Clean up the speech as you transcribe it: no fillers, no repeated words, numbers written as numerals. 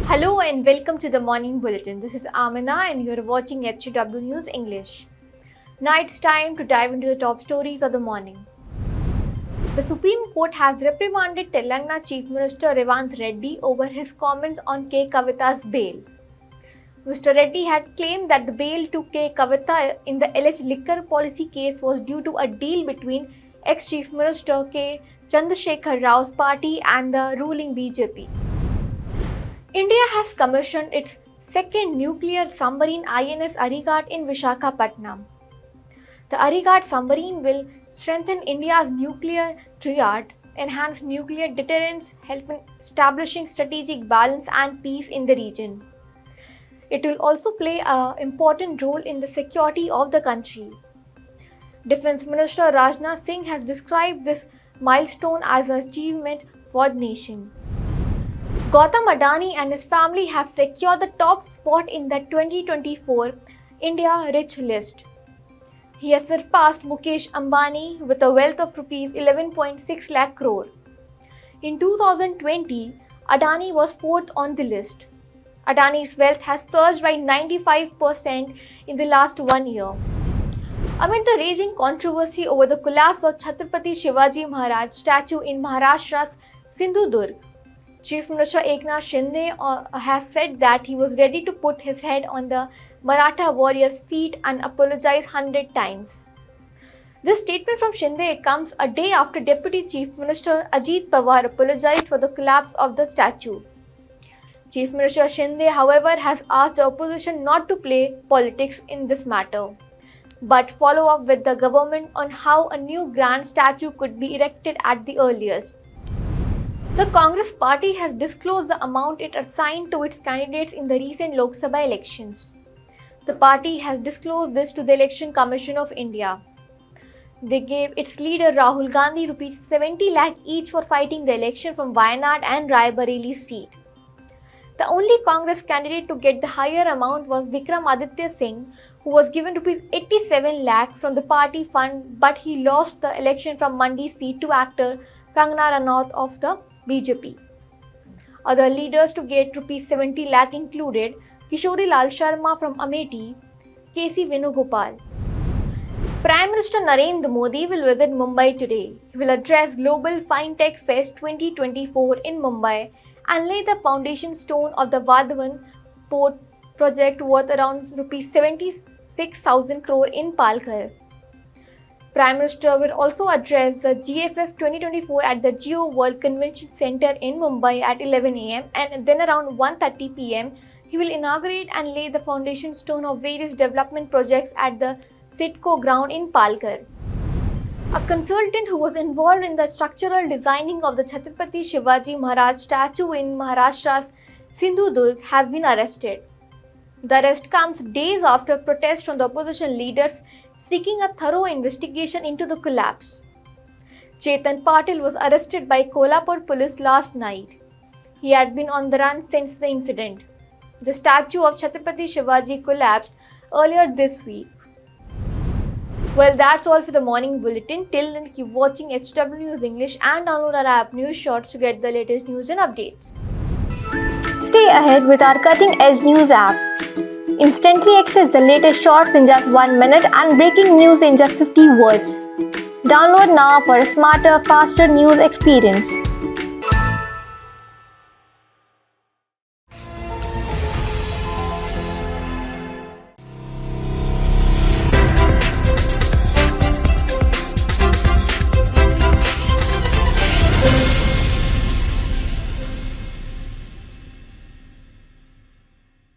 Hello and welcome to the Morning Bulletin. This is Amina and you are watching HW News English. Now it's time to dive into the top stories of the morning. The Supreme Court has reprimanded Telangana Chief Minister Revanth Reddy over his comments on K. Kavitha's bail. Mr. Reddy had claimed that the bail to K. Kavitha in the alleged liquor policy case was due to a deal between ex-Chief Minister K. Chandrasekhar Rao's party and the ruling BJP. India has commissioned its second nuclear submarine INS Arigat in Visakhapatnam. The Arigat submarine will strengthen India's nuclear triad, enhance nuclear deterrence, help in establishing strategic balance and peace in the region. It will also play an important role in the security of the country. Defense Minister Rajnath Singh has described this milestone as an achievement for the nation. Gautam Adani and his family have secured the top spot in the 2024 India Rich list. He has surpassed Mukesh Ambani with a wealth of Rs 11.6 lakh crore. In 2020, Adani was fourth on the list. Adani's wealth has surged by 95% in the last 1 year. Amid the raging controversy over the collapse of Chhatrapati Shivaji Maharaj statue in Maharashtra's Sindhudurg, Chief Minister Eknath Shinde has said that he was ready to put his head on the Maratha warrior's feet and apologize 100 times. This statement from Shinde comes a day after Deputy Chief Minister Ajit Pawar apologized for the collapse of the statue. Chief Minister Shinde, however, has asked the opposition not to play politics in this matter, but follow up with the government on how a new grand statue could be erected at the earliest. The Congress party has disclosed the amount it assigned to its candidates in the recent Lok Sabha elections. The party has disclosed this to the Election Commission of India. They gave its leader Rahul Gandhi Rs 70 lakh each for fighting the election from Wayanad and Raebareli seat. The only Congress candidate to get the higher amount was Vikram Aditya Singh, who was given Rs 87 lakh from the party fund, but he lost the election from Mandi seat to actor Kangana Ranaut of the BJP. Other leaders to get Rs 70 lakh included Kishori Lal Sharma from Amethi, KC Venugopal. Prime Minister Narendra Modi will visit Mumbai today. He will address Global FinTech Fest 2024 in Mumbai and lay the foundation stone of the Vadhavan port project worth around Rs 76,000 crore in Palghar. Prime Minister will also address the GFF 2024 at the Geo World Convention Center in Mumbai at 11 am and then around 1:30 pm he will inaugurate and lay the foundation stone of various development projects at the CITCO ground in Palghar. A consultant who was involved in the structural designing of the Chhatrapati Shivaji Maharaj statue in Maharashtra's Sindhudurg has been arrested. The arrest comes days after protests from the opposition leaders seeking a thorough investigation into the collapse. Chetan Patil was arrested by Kolhapur police last night. He had been on the run since the incident. The statue of Chhatrapati Shivaji collapsed earlier this week. Well, that's all for the morning bulletin. Till then, keep watching HW News English and download our app News Shorts to get the latest news and updates. Stay ahead with our cutting-edge news app. Instantly access the latest shorts in just 1 minute and breaking news in just 50 words. Download now for a smarter, faster news experience.